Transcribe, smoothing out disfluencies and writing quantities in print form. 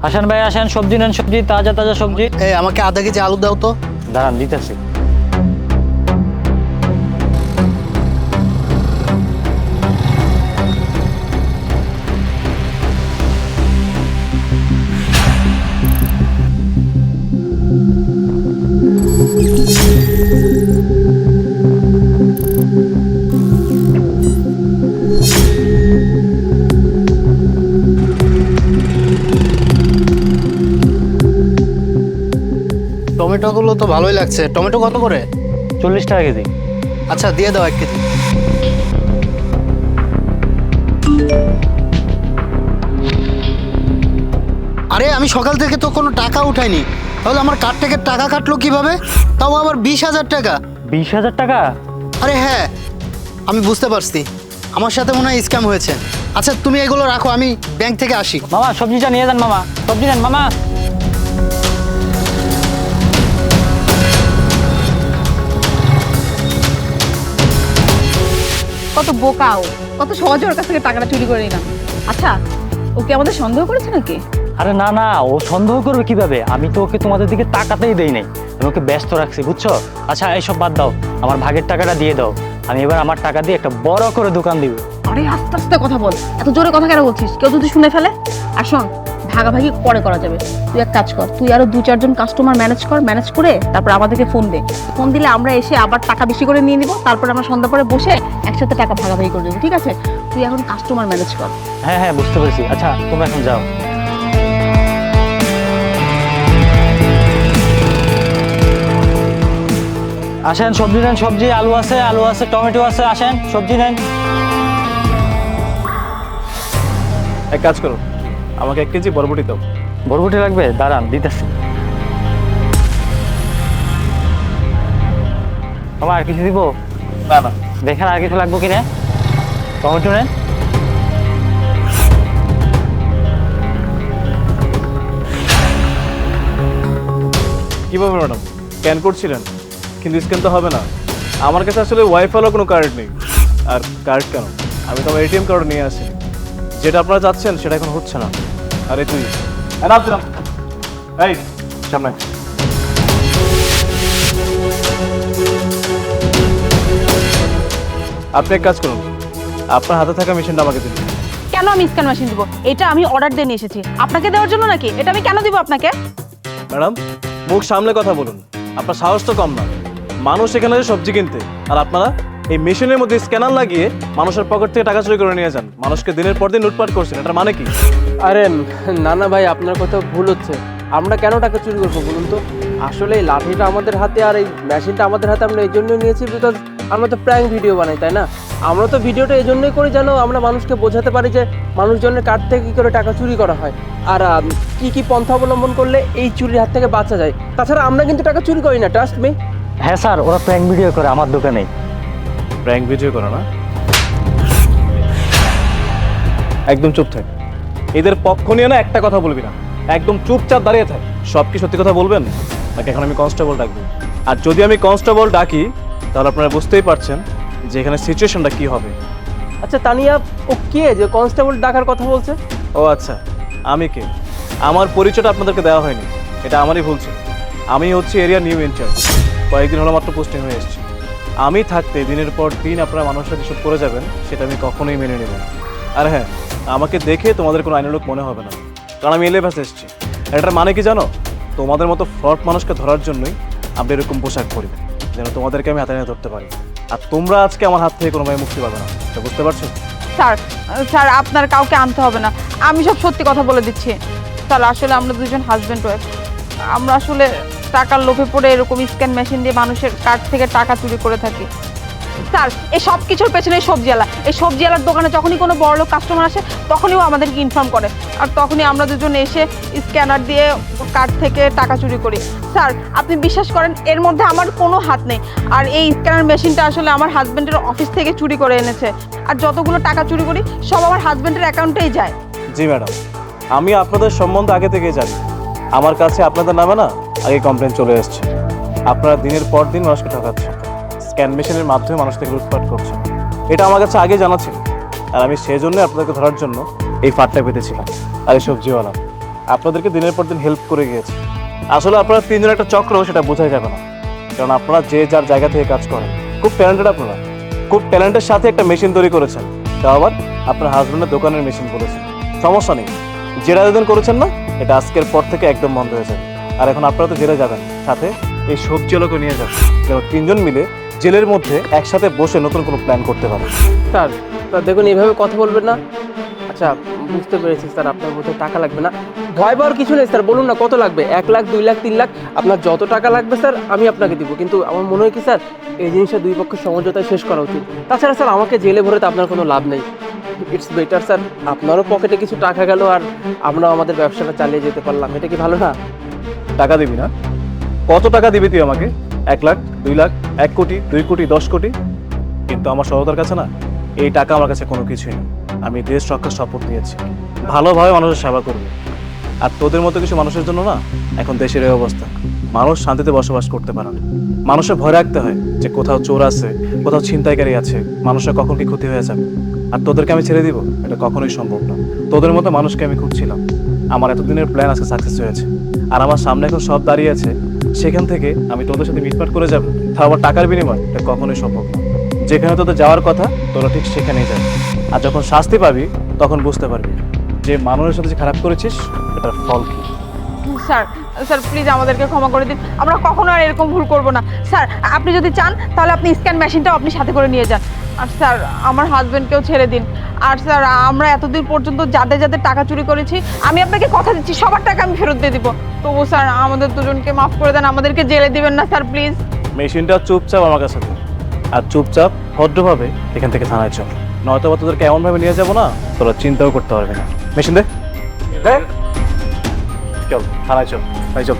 আসেন ভাই আসেন, সবজি নেন, সবজি তাজা তাজা সবজি। এই আমাকে আধা কেজি আলু দাও তো। দাঁড়ান দিতেছি। টমেটোগুলো তো ভালোই লাগছে। টমেটো কত করে? 40 টাকা কেজি। আচ্ছা দিয়ে দাও 1 কেজি। আরে আমি সকাল থেকে তো কোনো টাকা উঠাইনি, তাহলে আমার কার্ড থেকে টাকা কাটলো কিভাবে? তাও আবার 20,000 টাকা। 20,000 টাকা? আরে হ্যাঁ, আমি বুঝতে পারছি, আমার সাথে মনে হয় স্ক্যাম হয়েছে। আচ্ছা তুমি এগুলো রাখো, আমি ব্যাংক থেকে আসি। মামা সবজিটা নিয়ে যান, মামা সবজি নেন মামা। কত বোকা ও, কত সহজে ওর কাছ থেকে টাকাটা চুরি করে নিলাম। আচ্ছা ওকে আমাদের সন্দেহ করেছে নাকি? আরে না না, ও সন্দেহ করবে কিভাবে? আমি তো ওকে তোমাদের দিকে তাকাতেই দেই নাই, আমি ওকে ব্যস্ত রাখছি বুঝছো। আচ্ছা এইসব বাদ দাও, আমার ভাগের টাকাটা দিয়ে দাও। আমি এবার আমার টাকা দিয়ে একটা বড় করে দোকান দিব। আরে আস্তে আস্তে কথা বল, এত জোরে কথা কেন বলছিস? কেউ যদি শুনে ফেলে। আর শোন, ভাগাভাগি পরে করা যাবে। তুই এক কাজ কর, তুই আরো 2-4 জন কাস্টমার ম্যানেজ করে তারপর আমাদেরকে ফোন দে। ফোন দিলে আমরা এসে আবার টাকা বেশি করে নিয়ে নিব, তারপর আমরা সন্ধ্যা পরে বসে একসাথে টাকা ভাগাভাগি করে দেবো, ঠিক আছে? তুই এখন কাস্টমার ম্যানেজ কর। হ্যাঁ হ্যাঁ বুঝতে পেরেছি। আচ্ছা তোমরা এখন যাও। আসেন সবজি নেন, সবজি আলু আছে টমেটো আছে, আসেন সবজি নেন। এক কাজ করো, আমাকে 1 কেজি বরবটি দাও। বরবটি লাগবে? দাঁড়ান দিতেছি। তোমার আর কিছু দিব? না না, দেখেন আর কিছু লাগবে কিনা। টমেটো নেন। কীভাবে ম্যাডাম স্ক্যান করছিলেন? কিন্তু স্ক্যান তো হবে না, আমার কাছে আসলে ওয়াইফাইও কোনো কার্ড নেই। আর কার্ড কেন, আমি তো আমার এটিএম কার্ড নিয়ে আসি। যেটা আপনারা চাচ্ছেন সেটা এখন হচ্ছে না। আরে তুই এই সামনে আপনি এক কাজ করুন, আপনার হাতে থাকা মেশিনটা আমাকে দিন। কেন আমি স্ক্যান মেশিন দিব? এটা আমি অর্ডার দিয়ে নিয়ে এসেছি, আপনাকে দেওয়ার জন্য নাকি? এটা আমি কেন দিব আপনাকে? ম্যাডাম মুখ সামলে কথা বলুন, আপনার সাহস তো কম না। মানুষ এখানে যে সবজি কিনতে, আর আপনারা এই মেশিনের মধ্যে স্ক্যানার লাগিয়ে মানুষের পকেট থেকে টাকা চুরি করে নিয়ে যান, মানুষকে দিনের পর দিন লুটপাট করছেন। এটার মানে কি? আরে না না ভাই, আপনার কথা ভুল হচ্ছে। আমরা কেন টাকা চুরি করবো বলুন তো? আসলে এই লাঠিটা আমাদের হাতে আর এই মেশিনটা আমাদের হাতে আমরা এই জন্যই নিয়েছি, বিকজ আমরা তো প্র্যাঙ্ক ভিডিও বানাই, তাই না? আমরা তো ভিডিওটা এই জন্যই করি যেন আমরা মানুষকে বোঝাতে পারি যে মানুষজনের কাছ থেকে কী করে টাকা চুরি করা হয়, আর কি কি পন্থা অবলম্বন করলে এই চুরির হাত থেকে বাঁচা যায়। তাছাড়া আমরা কিন্তু টাকা চুরি করি না, ট্রাস্ট মি। হ্যাঁ স্যার, ওরা প্র্যাঙ্ক ভিডিও করে আমার দোকানে। প্র্যাঙ্ক ভিডিও করো না? একদম চুপ থাক, এদের পক্ষ নিয়ে না একটা কথা বলবি না, একদম চুপচাপ দাঁড়িয়ে থাক। সব কি সত্যি কথা বলবেন নাকি এখন আমি কনস্টেবল ডাকবো? আর যদি আমি কনস্টেবল ডাকি তাহলে আপনারা বুঝতেই পারছেন যে এখানে সিচুয়েশনটা কি হবে। আচ্ছা তানিয়া, ও কে যে কনস্টেবল ডাকার কথা বলছে? ও আচ্ছা, আমি কে? আমার পরিচয়টা আপনাদেরকে দেওয়া হয়নি, এটা আমারই ভুল ছিল। আমি হচ্ছে এরিয়া নিউ ইনচার্জ, কয়েকদিন হলো মাত্র পোস্টিং হয়ে এসেছি। আমি থাকতে দিনের পর দিন আপনারা মানুষরা যেসব করে যাবেন সেটা আমি কখনোই মেনে নেব না। আর হ্যাঁ, আমাকে দেখে তোমাদের কোনো আইনের লোক মনে হবে না, কারণ আমি এলেভাসে এসেছি। এটার মানে কি জানো? তোমাদের মতো ফ্রড মানুষকে ধরার জন্যই আমরা এরকম পোশাক পরি, যেন তোমাদেরকে আমি হাতে নিয়ে ধরতে পারি। আর তোমরা আজকে আমার হাত থেকে কোনোভাবে মুক্তি পাবে না, এটা বুঝতে পারছো? স্যার আপনার কাউকে আনতে হবে না, আমি সব সত্যি কথা বলে দিচ্ছি। স্যার আসলে আমরা দুজন হাজব্যান্ড ওয়াইফ, আমরা আসলে টাকার লোভে পড়ে এরকম স্ক্যান মেশিন দিয়ে মানুষের কার্ড থেকে টাকা চুরি করে থাকি। স্যার এই সব কিছুর পেছনে সবজিওয়ালা, এই সবজিওয়ালার দোকানে যখনই কোনো বড়লোক কাস্টমার আসে তখনই ও আমাদেরকে ইনফর্ম করে, আর তখনই আমরা দুজন এসে স্ক্যানার দিয়ে কার্ড থেকে টাকা চুরি করি। স্যার আপনি বিশ্বাস করেন এর মধ্যে আমার কোনো হাত নেই, আর এই স্ক্যানার মেশিনটা আসলে আমার হাজব্যান্ডের অফিস থেকে চুরি করে এনেছে, আর যতগুলো টাকা চুরি করি সব আমার হাজব্যান্ডের অ্যাকাউন্টেই যায়। জি ম্যাডাম, আমি আপনাদের সম্বন্ধে আগে থেকে জানি। আমার কাছে আপনাদের নামে না আগে কমপ্লেন চলে এসেছে। আপনারা দিনের পর দিন মানুষকে ঠকাচ্ছেন, স্ক্যান মেশিনের মাধ্যমে মানুষ থেকে লুটপাট করছেন। এটা আমার কাছে আগে জানা ছিল, আর আমি সেই জন্য আপনাদেরকে ধরার জন্য এই ফাঁদটা পেতেছিলাম। আর এই সবজিওয়ালা আপনাদেরকে দিনের পর দিন হেল্প করে গিয়েছে। আসলে আপনারা তিনজন একটা চক্র, সেটা বোঝাই যাবে না, কারণ আপনারা যে যার জায়গা থেকে কাজ করেন। খুব ট্যালেন্টেড আপনারা, খুব ট্যালেন্টের সাথে একটা মেশিন তৈরি করেছেন, তাও আবার আপনার হাজব্যান্ডের দোকানের মেশিন বলেছেন। সমস্যা নেই, যেটা আয়োজন করেছেন না, এটা আজকের পর থেকে একদম বন্ধ হয়ে যাবে। আর এখন আপনারা তো জেলে যাবেন, সাথে এই সবজিওয়ালাকে নিয়ে যাবেন, যেন তিনজন মিলে জেলের মধ্যে একসাথে বসে নতুন কোনো প্ল্যান করতে পারে। স্যার স্যার দেখুন, এইভাবে কথা বলবেন না। আচ্ছা বুঝতে পেরেছি স্যার, আপনার মধ্যে টাকা লাগবে না, ভয় পাওয়ার কিছু নেই স্যার। বলুন না কত লাগবে, 1 লাখ 2 লাখ 3 লাখ, আপনার যত টাকা লাগবে স্যার আমি আপনাকে দিব। কিন্তু আমার মনে হয় কি স্যার, এই জিনিসটা দুই পক্ষের সমঝোতায় শেষ করা উচিত। তাছাড়া স্যার আমাকে জেলে ভরে তো আপনার কোনো লাভ নেই। ইটস বেটার স্যার, আপনারও পকেটে কিছু টাকা গেল আর আমরা আমাদের ব্যবসাটা চালিয়ে যেতে পারলাম, এটা কি ভালো না? টাকা দিবি না? কত টাকা দিবি তুই আমাকে? 1 লাখ, 2 লাখ, 1 কোটি, 2 কোটি, 10 কোটি? কিন্তু আমার সহতার কাছে না এই টাকা আমার কাছে কোনো কিছুই নেই। আমি দেশ রক্ষার শপথ নিয়েছি, ভালোভাবে মানুষের সেবা করবো। আর তোদের মতো কিছু মানুষের জন্য না এখন দেশের এই অবস্থা। মানুষ শান্তিতে বসবাস করতে পারে না, মানুষের ভয় রাখতে হয় যে কোথাও চোর আছে, কোথাও ছিনতাইকারী আছে, মানুষের কখন কি ক্ষতি হয়ে যাবে। আর তোদেরকে আমি ছেড়ে দিব, এটা কখনোই সম্ভব না। তোদের মতো মানুষকে আমি খুঁজছিলাম, আমার এতদিনের প্ল্যান আজকে সাকসেস হয়েছে। আর আমার সামনে এখন সব দাঁড়িয়ে আছে, সেখান থেকে আমি তোদের সাথে মিটমাট করে যাবো, তা আবার টাকার বিনিময়, এটা কখনোই সম্ভব না। যেখানে তোদের যাওয়ার কথা তোরা ঠিক সেখানেই যাবি। আর যখন শাস্তি পাবি তখন বুঝতে পারবি যে মানুষের সাথে যে খারাপ করেছিস এটার ফল কি। স্যার স্যার প্লিজ আমাদেরকে ক্ষমা করে দিন, আমরা কখনো আর এরকম ভুল করব না। স্যার আপনি যদি চান তাহলে আপনি স্ক্যান মেশিনটাও আপনি সাথে করে নিয়ে যান। আর স্যার আমার হাজবেন্ডকেও ছেড়ে দিন। আর স্যার আমরা এতদিন পর্যন্ত যাদের যাদের টাকা চুরি করেছি, আমি আপনাকে কথা দিচ্ছি সবার টাকা আমি ফেরত দিয়ে দিব। তবু স্যার আমাদের দুজনকে মাফ করে দেন, আমাদেরকে জেলে দিবেন না স্যার প্লিজ। মেশিনটা চুপচাপ আমার কাছে দে, আর চুপচাপ ভদ্রভাবে এখান থেকে থানায় চল, নয়তো বা তোদেরকে এমনভাবে নিয়ে যাবো না তোরা চিন্তাও করতে পারবি না। মেশিন দে, চল থানায় চল, ভাই চল।